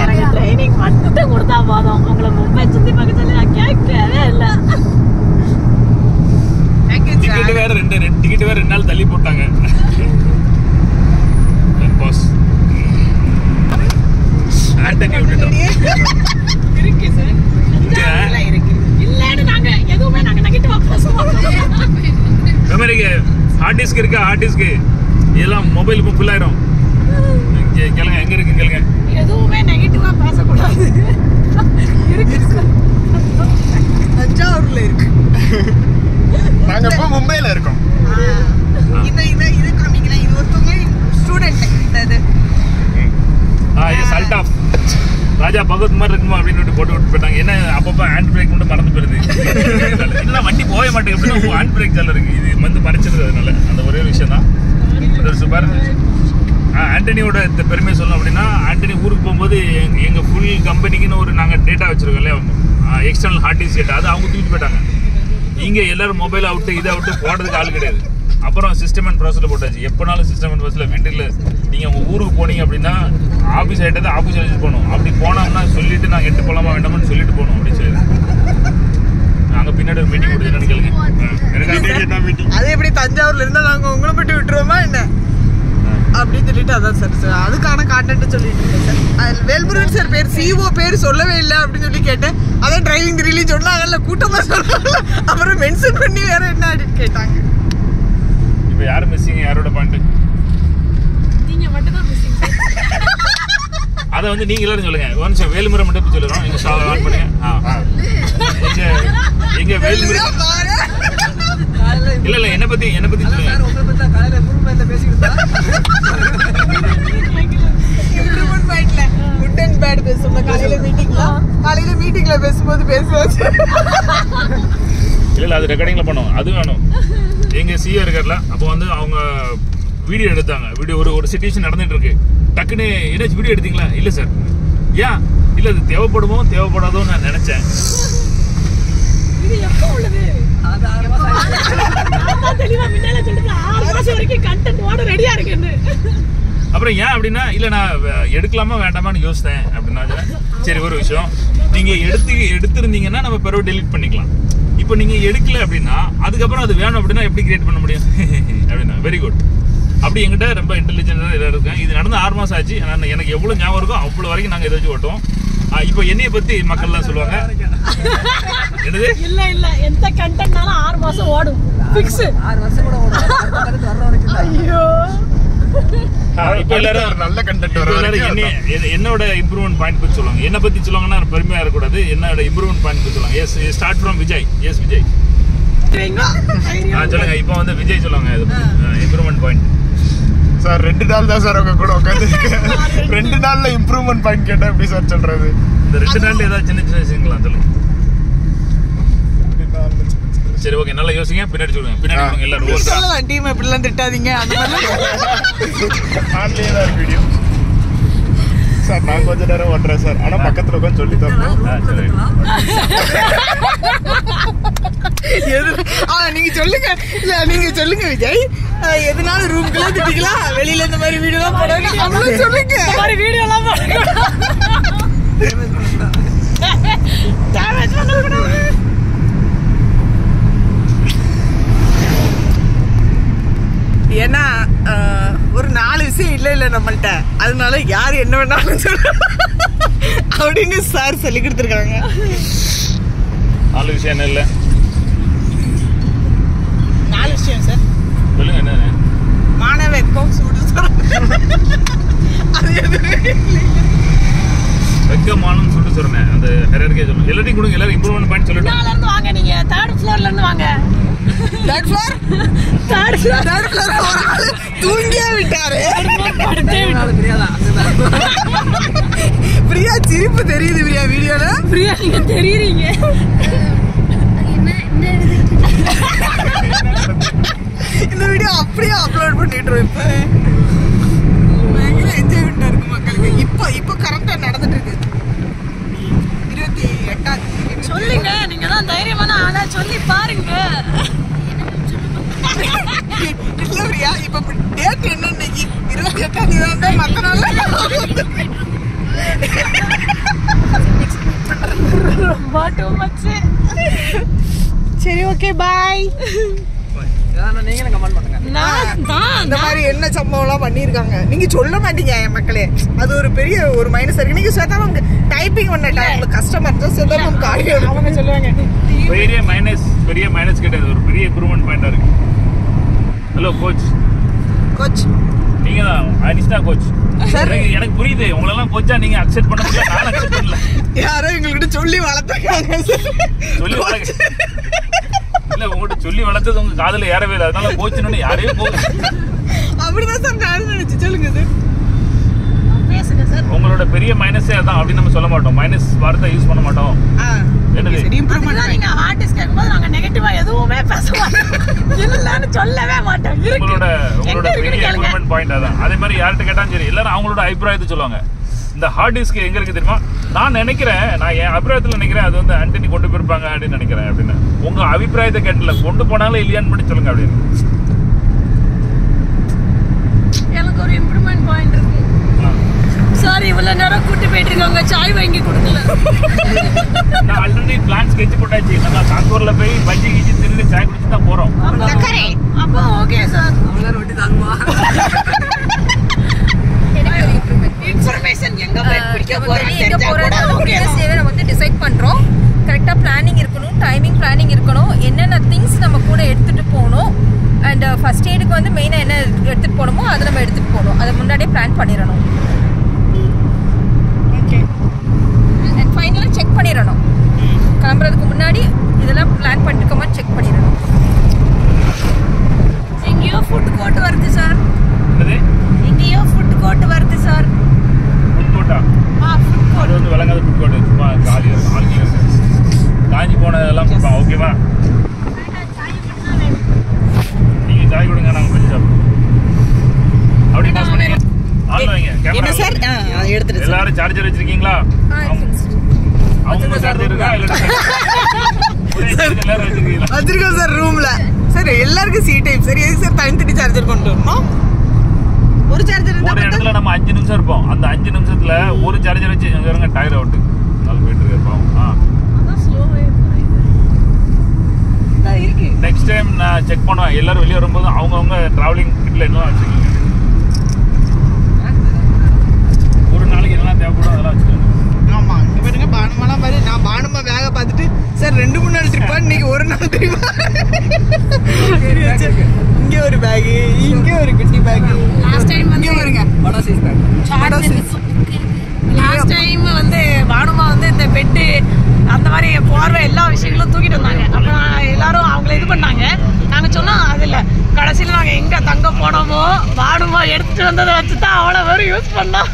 எனக்கு ட்ரைனிங் மட்டும் கொடுத்தா போதும், உங்களை மும்பை சுத்தி பார்க்க சொல்லி நான் கேட்கவே இல்லை. டிக்கெட் வேற ரெண்டு நாள் தள்ளி போட்டாங்க. பாஸ் ஆண்டனி விட்டுட்டோம். இருக்கு சார், இருக்கு. இல்லன்னு நாங்க எதுவுமே நாங்க நெகட்டிவா பேச மாட்டோம். மெமரிக்கு ஹார்ட் டிஸ்க் இருக்கு, ஹார்ட் டிஸ்க் இதெல்லாம் மொபைல் இப்போ ஃபுல் ஆயிரும். கேளுங்க, எங்க இருக்கு கேளுங்க. எதுவுமே நெகட்டிவா பேசக்கூடாது. இருக்கு தஞ்சாவூர்ல இருக்கு. நாங்க இப்போ மும்பையில இருக்கோம். இது காமிக்கிறேன். இது ஒருத்தவங்க ஸ்டூடெண்ட் இது. எஸ் அல்ட் ஆஃப் ராஜா பகவத் மாதிரி இருக்குமா அப்படின்னு போட்டு விட்டு போயிட்டாங்க. என்ன அப்பப்போ ஹேண்ட் பிரேக் மட்டும் மறந்து போயிருது. இதெல்லாம் வண்டி போக மாட்டேங்குது அப்படின்னு ஹேண்ட் பிரேக் ஜால இருக்கு. இது வந்து மறைச்சிருது. அதனால அந்த ஒரே விஷயம் தான் சூப்பர். ஆண்டனியோட பெருமையை சொல்லணும் அப்படின்னா, ஆண்டனி ஊருக்கு போகும்போது எங்கள் ஃபுல் கம்பெனிக்குன்னு ஒரு நாங்கள் டேட்டா வச்சுருக்கோம் இல்லையா, எக்ஸ்டர்னல் ஹார்ட் டிஸ்க் டேட்டா, அது அவங்க தூக்கிட்டு போயிட்டாங்க. இங்கே எல்லோரும் மொபைல் அவுட்டு இதை அவுட்டு போடுறதுக்கு ஆள் கிடையாது. அப்புறம் சிஸ்டம் அண்ட் ப்ராசஸில் போட்டாச்சு. எப்போனாலும் சிஸ்டம் அண்ட் ப்ராசஸில் வீட்டில் நீங்கள் உங்கள் ஊருக்கு போனீங்க அப்படின்னா ஆஃபீஸ் ஆகிட்டது ஆஃபீஸ் வச்சுட்டு போகணும். அப்படி போனோம்னா சொல்லிவிட்டு நான் எட்டு போகலாமா வேண்டாமான்னு சொல்லிட்டு போகணும் அப்படின்னு சொல்லி நாங்கள் பின்னாடி ஒரு மீட்டிங் கொடுத்து என்னன்னு கேளுங்க. மீட்டிங் அது எப்படி தஞ்சாவூர்ல இருந்தா நாங்க உங்களை மட்டும் விட்டுருவோமா என்ன அப்படின்னு சொல்லிட்டு அதான் சார் அதுக்கான கான்டென்ட் சொல்லிட்டு இருக்கேன் சார். வேல்முருகன் சார் பேர் சிஓ பேர் சொல்லவே இல்லை அப்படின்னு சொல்லி கேட்டேன். அதான் டிரைவிங் ரிலீஸ் சொன்னாங்கல்ல, கூட்டமாக சொன்னாங்க. அப்புறம் மென்ஷன் பண்ணி வேற என்ன அப்படின்னு கேட்டாங்க. இப்போ யார் மிஸ்ஸிங், யாரோட பாயிண்ட்? நீங்க மட்டும் தான் மிஸ்ஸிங். அதை வந்து நீங்க எல்லாரும் சொல்லுங்க. ஒரு நிமிஷம் வேல்முறை மட்டும் சொல்லுறோம். நீங்க ஸ்டால் ஆன் பண்ணுங்க. எங்க வேல்முறை இல்ல என்ன பத்தி சொல்லுங்க. உங்களை பத்தி காலையில இம்ப்ரூவ்மெண்ட்ல பேசிக்கிட்டு இம்ப்ரூவ்மெண்ட் பாயிண்ட்ல குட் அண்ட் பேட் பேசுவோம். காலையில மீட்டிங்ல பேசும்போது பேசுவோம். இல்ல அது ரெக்கார்டிங்ல பண்ணோம், அது வேணும். எங்க சிஓ இருக்கார்ல, அப்போ வந்து அவங்க வீடியோ எடுத்தாங்க. வீடியோ ஒரு சிச்சுவேஷன் நடந்துட்டு இருக்கு. டக்குன்னு ஏதாச்சும் வீடியோ எடுத்தீங்களா? இல்ல சார். ஏன் இல்ல, அது தேவைப்படுமோ தேவைப்படாதோ நான் நினைச்சேன். இது எப்போ உள்ளது? தெளிவா முன்னால சொல்லிட்டு 6 மாசம் வரைக்கும் கண்டென்ட் ஓட ரெடியா இருக்குன்னு. அப்புறம் ஏன் அப்படின்னா இல்லை நான் எடுக்கலாமா வேண்டாமான்னு யோசித்தேன் அப்படின்னா சரி ஒரு விஷயம் நீங்கள் எடுத்திருந்தீங்கன்னா நம்ம பிறகு டெலிட் பண்ணிக்கலாம். இப்போ நீங்கள் எடுக்கல அப்படின்னா அதுக்கப்புறம் அது வேணும் அப்படின்னா எப்படி கிரியேட் பண்ண முடியும் அப்படின்னா வெரி குட். அப்படி எங்கிட்ட ரொம்ப இன்டெலிஜென்ட்டாக இதாக இருக்கேன். இது நடந்து 6 மாதம் ஆச்சு. நான் எனக்கு எவ்வளோ ஞாபகம் இருக்கோ அவ்வளோ வரைக்கும் நாங்கள் ஏதாச்சும் ஓட்டுவோம். இப்போ என்னைய பற்றி மக்கள்லாம் சொல்லுவாங்க என்னது இல்ல எந்த கண்டென்ட்னாலும் 6 மாசம் ஓடும் ஃபிக்ஸ். 6 வருஷம் கூட ஓடும். ஐயோ இப்போ எல்லாரும் நல்ல கண்டென்ட் என்னோட இம்ப்ரூவ்மெண்ட் பாயிண்ட் பற்றி சொல்லுவாங்க. என்னை பற்றி சொல்லுவாங்கன்னா பெருமையாக இருக்கக்கூடாது. என்னோட இம்ப்ரூவ்மெண்ட் பாயிண்ட் பற்றி சொல்லுவாங்க. Yes start from Vijay. Yes Vijay சொல்லுங்க. இப்போ வந்து விஜய் சொல்லுவாங்க இம்ப்ரூவ்மெண்ட் பாயிண்ட். சார் 2 நாள் தான் சார் உங்க கூட உட்காந்து 2 நாள்ல இம்ப்ரூவ்மெண்ட் பாயிண்ட் கேட்டா எப்படி சார் சொல்றது? இந்த 2 நாள்ல ஏதாவது சின்ன சின்ன விஷயங்களா சொல்லுங்க. சரி ஓகே நல்லா யோசிங்க. பின்னாடி சொல்லுங்க. பின்னாடி எல்லாரும் சொல்லலாம் டீம் எப்படிலாம் திட்டாதீங்க அந்த மாதிரி ஆன்லைன்ல தான் வீடியோ சார். நான் கொஞ்ச நேரம் ஓட்டுறேன் சார். ஆனா பக்கத்துல உட்காந்து சொல்லி தரணும். நீங்க சொல்லுங்க. இல்ல நீங்க சொல்லுங்க விஜய். எதனால ரூம்குள்ள திட்டிக்கலாம், வெளியில இந்த மாதிரி வீடியோ எல்லாம் போடாங்க அவ்வளவு சொல்லுங்க. இந்த மாதிரி வீடியோ எல்லாம் டேமேஜ் பண்ணக்கூடாது. ஏன்னா ஒரு 4 விஷயம் இல்ல நம்மள்ட்ட. அதனால யாரு என்ன வேணாலும் சொல்ல அப்படின்னு சார் சொல்லி கொடுத்துருக்காங்க. 4 விஷயம் என்ன இல்லை 4 விஷயம் சார் சொல்லுங்க. என்ன மாணவர்க்கும் சூடு அது எதுவுமே இல்லை. வெக்கமானும் சுட்டு சொல்றேன். அந்த ஹெரர்கே சொல்லுங்க. எல்லாத்தையும் கொடுங்க. எல்லாரும் இம்ப்ரூவ்மெண்ட் பாயிண்ட் சொல்லிட்டு நால இருந்து வாங்க. நீங்க 3rd ஃப்ளோர்ல இருந்து வாங்க. தேர்ட் ஃப்ளோர் தூங்கியே விட்டாரு. பிரியா சிரிப்பு தெரியுது பிரியா வீடியோல. பிரியா நீங்க தெரியுறீங்க. இந்த வீடியோ அப்படியே அப்லோட் பண்ணிட்டு இப்ப பயங்கர என்ஜாய்மெண்டா இருக்கு மக்களுக்கு. இப்போ கரெக்டா நடந்துட்டு இருக்கு. 28 சொல்லுங்க. நீங்க தான் தைரியமான ஆளா சொல்லி பாருங்க. இல்ல பிரியா இப்ப டேட் என்ன இன்னைக்கு 28 தான் மத்த நாள்ல ரொம்ப டூ மச். சரி ஓகே பாய். நீங்களும் கமெண்ட் பண்ணுங்க. இந்த மாதிரி என்ன சம்பவம் எல்லாம் பண்ணிருக்காங்க நீங்க சொல்ல மாட்டீங்க என் மக்களே. அது ஒரு பெரிய ஒரு மைனஸ் இருக்கு. நீங்க சேதாரம் டைப்பிங் பண்ண டைம்ல கஷ்டமா இருந்தா சேதாரம் காரியம் அவங்க சொல்லுவாங்க பெரிய மைனஸ் கிடையாது. ஒரு பெரிய இம்ப்ரூவ்மெண்ட் பாயிண்டா இருக்கு. Hello coach. நீங்க தான் அனிஷ்டா கோச். எனக்கு புரியுது உங்களெல்லாம் கோச்சா நீங்க அக்செப்ட் பண்ண முடியல. நான் அக்செப்ட் பண்ணல. யாரோ எங்ககிட்ட சொல்லி வளர்த்தாங்க. சொல்லி வளர்க்க இல்ல உங்ககிட்ட சொல்லி வளர்த்தது உங்க காதுல ஏறவே இல்லை. அதனால கோச்சுன்னு யாரையும் போக அப்படிதான் சார் நான் நினைச்சு. சொல்லுங்க சார் பேசுங்க சார். உங்களோட பெரிய மைனஸே அதான். அப்படி நம்ம சொல்ல மாட்டோம். மைனஸ் வார்த்தை யூஸ் பண்ண மாட்டோம். நீங்க ஆர்டிஸ்ட் கேட்கும்போது நாங்க நெகட்டிவா எதுவுமே பேச மாட்டோம். இல்லன்னு சொல்லவே மாட்டோம். உங்களோட பெரிய இம்ப்ரூவ்மெண்ட் பாயிண்ட் அதான். அதே மாதிரி யார்கிட்ட கேட்டாலும் சரி எல்லாரும் அவங்களோட அபிப்பிராயத்தை சொல்லுவாங்க. இந்த ஹார்ட் டிஸ்க் எங்க இருக்கு தெரியுமா? நான் நினைக்கிறேன், நான் என் அபிப்பிராயத்தில் நினைக்கிறேன் அது வந்து ஆண்டனி கொண்டு போயிருப்பாங்க அப்படின்னு நினைக்கிறேன் அப்படின்னு. உங்க அபிப்பிராயத்தை கேட்டல கொண்டு போனாலும் இல்லையான்னு பண்ணி சொல்லுங்க அப்படின்னு. எனக்கு ஒரு இம்ப்ரூவ்மெண்ட் பாயிண்ட் இருக்கு சார். இவ்வளவு நேரம் கூட்டி போயிட்டு இருக்காங்க, சாய் வாங்கி கொடுக்கல. நான் ஆல்ரெடி பிளான் ஸ்கெட்ச் போட்டாச்சு. நம்ம காங்கூர்ல போய் பஜ்ஜி கிஜி தின்னு சாய் குடிச்சு தான் போறோம். அப்போ ஓகே சார். ரொட்டி தாங்குவா. இன்ஃபர்மேஷன் எங்க போய் குடிக்க போறோம் நம்ம வந்து டிசைட் பண்றோம். கரெக்டா பிளானிங் இருக்கணும், டைமிங் பிளானிங் இருக்கணும். என்னென்ன திங்ஸ் நம்ம கூட எடுத்துட்டு போகணும் அண்ட் ஃபர்ஸ்ட் எய்டுக்கு வந்து மெயினா என்ன எடுத்துட்டு போகணுமோ அதை நம்ம எடுத்துட்டு போகணும். அதை முன்னாடியே பிளான் பண்ணிடணும். அண்ட் ஃபைனலாக செக் பண்ணிடணும். கிளம்புறதுக்கு முன்னாடி இதெல்லாம் பிளான் பண்ணிருக்கோமா செக் பண்ணிடணும். எங்கேயோ ஃபுட் கோர்ட் வருது சார். என்னது? எங்கேயோ ஃபுட் கோர்ட் வருது சார். ஃபுட் கோர்ட்டா? Food court. அது வந்து விளங்காத ஃபுட் கோர்ட். சும்மா காலியாக இருக்கும். ஆளுங்க இருக்கு. காஞ்சி போனதெல்லாம் கொடுப்போம். ஓகேவா? நீங்க சாய் கொடுங்க, நாங்கள் பஜ்ஜி சாப்பிடுவோம். அப்படி பாஸ் பண்ணீங்க. ஆன் வைங்க. என்ன சார்? எடுத்துட்டு எல்லாரும் சார்ஜர் வச்சிருக்கீங்களா? அவங்க சார்ஜர் இருக்கா இல்ல எல்லாரும் வச்சிருக்கீங்களா? வச்சிருக்கோம் சார் ரூம்ல. சார் எல்லாருக்கும் சி டைப். சரி எதுக்கு சார் தனித்தனி சார்ஜர் கொண்டு வரணும்? ஒரு சார்ஜர் ஒரு இடத்துல நம்ம 5 நிமிஷம் இருப்போம். அந்த 5 நிமிஷத்துல ஒரு சார்ஜர் வச்சு எங்க இருங்க டயர் அவுட் 4 போயிட்டு இருப்போம். அதான் ஸ்லோவே இருக்கு. நெக்ஸ்ட் டைம் நான் செக் பண்ணுவேன். எல்லாரும் வெளியே வரும்போது அவங்கவுங்க டிராவலிங் கிட்ல என்ன வச்சுக்கோங்க. ஒரு நாளைக்கு எல்லாம் தேவைப்படும் அதெல்லாம் வச்சுக்கோங்க. ஆமா இங்க பாருங்க பானுமாலாம் மாதிரி நான் பானுமா வேக பார்த்துட்டு சார் 2-3 நாள் ட்ரிப்பா இன்னைக்கு ஒரு நாள் ட்ரிப்பா. இங்க ஒரு பேக், இங்க ஒரு குட்டி பேக். லாஸ்ட் டைம் வந்து இங்க பாருங்க படா சைஸ் பேக். லாஸ்ட் டைம் வந்து பானுமா வந்து இந்த பெட்டு அந்த மாதிரி போர்வை எல்லா விஷயங்களும் தூக்கிட்டு வந்தாங்க. அப்புறம் எல்லாரும் அவங்கள இது பண்ணாங்க. நாங்க சொன்னோம் அது இல்லை. கடைசியில் நாங்கள் எங்க தங்க போனோமோ பானுமா எடுத்துட்டு வந்ததை வச்சு தான் அவ்வளோ பேரும் யூஸ் பண்ணோம்.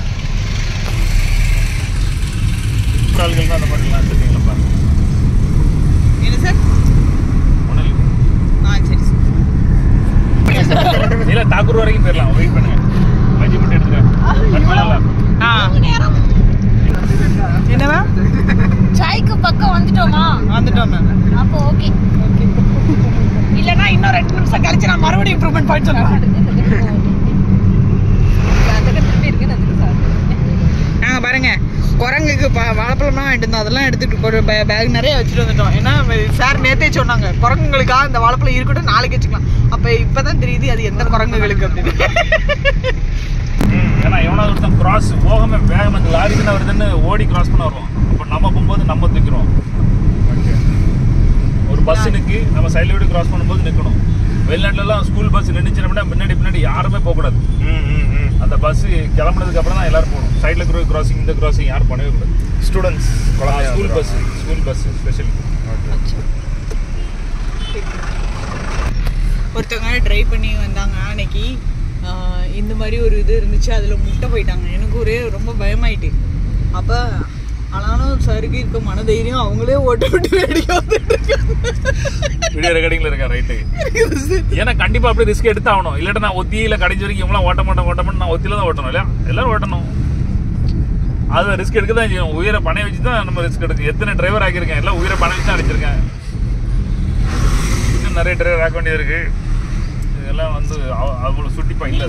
ஆள்கள் தான் அந்த மாதிரிலாம் எடுத்துருக்கீங்களா? என்ன சார்? ஒன்றும் சரி இல்லை தாக்கூர் வரைக்கும் போயிடலாம். வெயிட் பண்ணுங்க. பஜ்ஜி மட்டும் எடுத்துக்கிறேன். என்னவா சாய்க்கு பக்கம் வந்துட்டோமா? வந்துட்டோம் மேம். அப்போ ஓகே. இல்லைன்னா இன்னும் 2 நிமிஷம் கழிச்சு நான் மறுபடியும் இம்ப்ரூவ்மெண்ட் பாயிண்ட் சொல்லுவேன். நாங்கள் பாருங்க குரங்குக்கு வாழைப்பழம்லாம் வாங்கிட்டு இருந்தோம். அதெல்லாம் எடுத்துட்டு ஒரு பேக் நிறைய வச்சுட்டு வந்துட்டோம். ஏன்னா சார் நேற்றே சொன்னாங்க குரங்குகளுக்காக இந்த வாழைப்பழம் இருக்கட்டும் நாளைக்கு வச்சுக்கலாம். அப்போ இப்போதான் தெரியுது அது எந்த குரங்குகளுக்கு அப்படின்னு. ஏன்னா எவனாவது ஒருத்தன் கிராஸ் போகாம வேகம் அந்த லாரி தானே வருதுன்னு ஓடி கிராஸ் பண்ண வருவோம். அப்போ நம்ம போகும்போது நம்ம தூக்கிறோம். ஒரு பஸ் நிற்கி நம்ம சைடில் விட்டு கிராஸ் பண்ணும்போது நிற்கணும். வெளிநாட்டுலலாம் ஸ்கூல் பஸ் நின்றுச்சுன்னா பின்னாடி யாருமே போகக்கூடாது. அந்த பஸ் கிளம்புனதுக்கு அப்புறம் தான் எல்லாரும் போகணும். சைடில் இருக்கிற கிராசிங் இந்த கிராசிங் யாரும் பண்ணவே கூடாது. Students school bus specially. ஒருத்தவங்க ட்ரை பண்ணி வந்தாங்க அன்னைக்கு. இந்த மாதிரி ஒரு இது இருந்துச்சு, அதில் முட்டை போயிட்டாங்க. எனக்கு ஒரே ரொம்ப பயமாயிட்டு. அப்போ ஆனாலும் சருக்கு இருக்க மனதைரியம் அவங்களே ஓட்ட விட்டு வேடிக்கை வந்துட்டு வீடியோ ரெக்கார்டிங்ல இருக்கா? ரைட்டு. ஏன்னா கண்டிப்பா அப்படி ரிஸ்க் எடுத்து ஆகணும். இல்லாட்ட நான் ஒத்தியில கடைஞ்சி வரைக்கும் இவங்களாம் ஓட்ட மாட்டேன் நான் ஒத்தியில தான் ஓட்டணும் இல்லையா? எல்லாரும் ஓட்டணும். அது ரிஸ்க் எடுக்க தான் செய்யணும். உயிரை பணம் வச்சு தான் நம்ம ரிஸ்க் எடுக்கும். எத்தனை டிரைவர் ஆக்கியிருக்கேன், எல்லாம் உயிரை பணம் வச்சு தான் அடிச்சிருக்கேன். இன்னும் நிறைய டிரைவர் ஆக்க வேண்டியது இருக்கு. இதெல்லாம் வந்து அவ்வளோ சுட்டிப்பா இல்லை.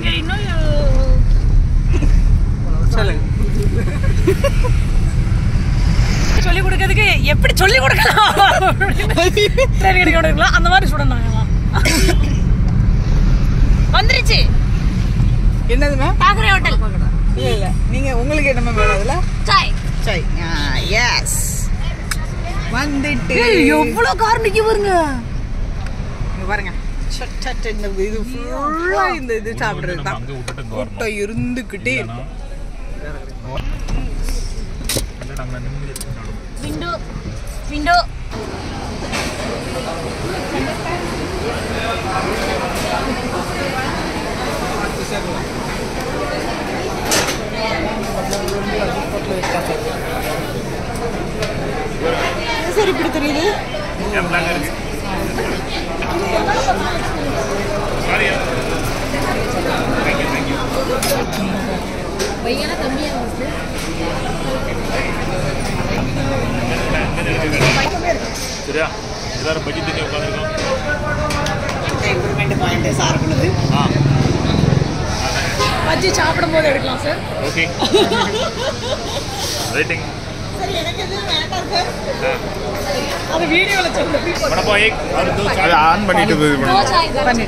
சொல்லிக் கொடுக்கறதுக்கு எப்படி சொல்லிக் கொடுக்கலாம் அந்த மாதிரி சொல்றாங்கலாம். வந்துருச்சு. என்னது மேம்? தாக்கரே ஹோட்டல். இல்லை இல்லை நீங்கள் உங்களுக்கு என்ன மேம் வேணும்? அதில் சாய் சாய். எஸ் வந்துட்டு எவ்வளோ காரணிக்கு வருங்க. இங்கே பாருங்க இந்த இது ஃபுல்லாக இந்த இது சாப்பிட்றது தான். கூட்டம் இருந்துக்கிட்டே இருக்கும். விண்டோ விண்டோ சரி இப்படி தெரியுது. பையனா கம்மியா இருந்துச்சு. சரியா? எல்லாரும் பஜ்ஜி தண்ணி உட்காந்துருக்கோம். இம்ப்ரூவ்மெண்ட் பாயிண்ட் சாப்பிடுது. பஜ்ஜி சாப்பிடும் போது எடுக்கலாம் சார். ஓகே ரேட்டிங் சரி எனக்கு எதுவும் வேண்டாம் சார். அது வீடியோவில் சொல்லுங்க. வடப்பா ஏக் और दो அதை ஆன் பண்ணிட்டு இது दो பண்ணுங்க. चाय गर्म पानी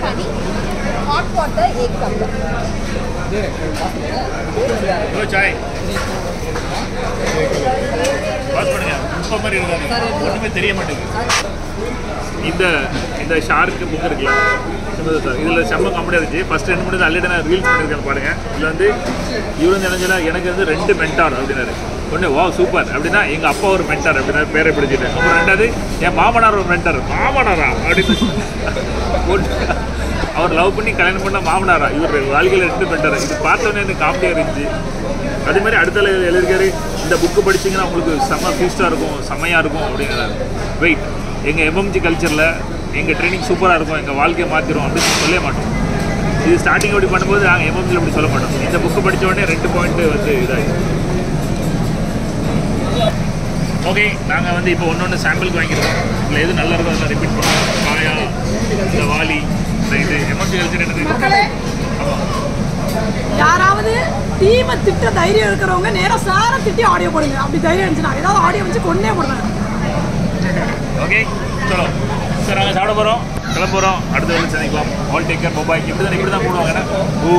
हॉट वाटर 1 कप दो चाय பாஸ் பண்ணுங்க. இப்போ மாதிரி இருக்காது, ஒன்றுமே தெரிய மாட்டேங்குது. இந்த ஷார்க்கு புக் இருக்குல்ல இதில் செம்ம காமெடியாக இருந்துச்சு. ஃபஸ்ட்டு 2 மணி ஆல்ரெடி நான் ரீல்ஸ் பண்ணியிருக்கேன் பாருங்கள். இதில் வந்து இவரு நினைஞ்சல எனக்கு வந்து 2 மென்டார் அப்படின்னாரு. ஒன்று வா சூப்பர் அப்படின்னா எங்கள் அப்பா ஒரு மென்டார் அப்படின்னா பேரை பிடிச்சிட்டேன். அப்புறம் 2வது என் மாமனார் ஒரு மென்டார். மாமனாரா அப்படின்னு அவர் லவ் பண்ணி கல்யாணம் பண்ண மாமனாரா இவர் வாழ்க்கையில் 2 மென்டார். இது பார்த்தோன்னே எனக்கு காமெடியாக இருந்துச்சு. அதே மாதிரி அடுத்த எழுதியிருக்காரு, இந்த புக்கு படிச்சிங்கன்னா உங்களுக்கு செம்ம ஃபீஸ்டாக இருக்கும், செம்மையாக இருக்கும் அப்படிங்கிறாரு. வெயிட், எங்கள் எம்எம்ஜி கல்ச்சரில் எங்கள் ட்ரைனிங் சூப்பராக இருக்கும், எங்கள் வாழ்க்கையை மாற்றிடும் அப்படின்னு சொல்லவே மாட்டோம். இது ஸ்டார்டிங் அப்படி பண்ணும்போது நாங்கள் எம்எம்ஜியில் அப்படி சொல்ல மாட்டோம். இந்த புக்கு படித்த உடனே 2 பாயிண்ட் வந்து இதாகிடும். ஓகே, நாங்கள் வந்து இப்போ ஒன்று சாம்பிளுக்கு வாங்கியிருக்கோம். இதில் எது நல்லா இருக்கோ அதெல்லாம் ரிப்பீட் பண்ணுவோம். காயா, இந்த வாலி, இது எம்எம்ஜி கல்ச்சர் என்னது? ஆமாம் யாராவது டீமை திட்ட தைரியம் இருக்கிறவங்க நேராக சாரை திட்டி ஆடியோ போடுங்க. அப்படி தைரியம் இருந்துச்சுன்னா ஏதாவது ஆடியோ வச்சு கொண்டே போடுவேன். ஓகே சலோ சார், நாங்கள் சாப்பிட போகிறோம், கிளம்புறோம், அடுத்த வேலை சந்திக்கலாம். ஆல் டேக் கேர், பாய். இப்படி தான் போடுவாங்க. ஓ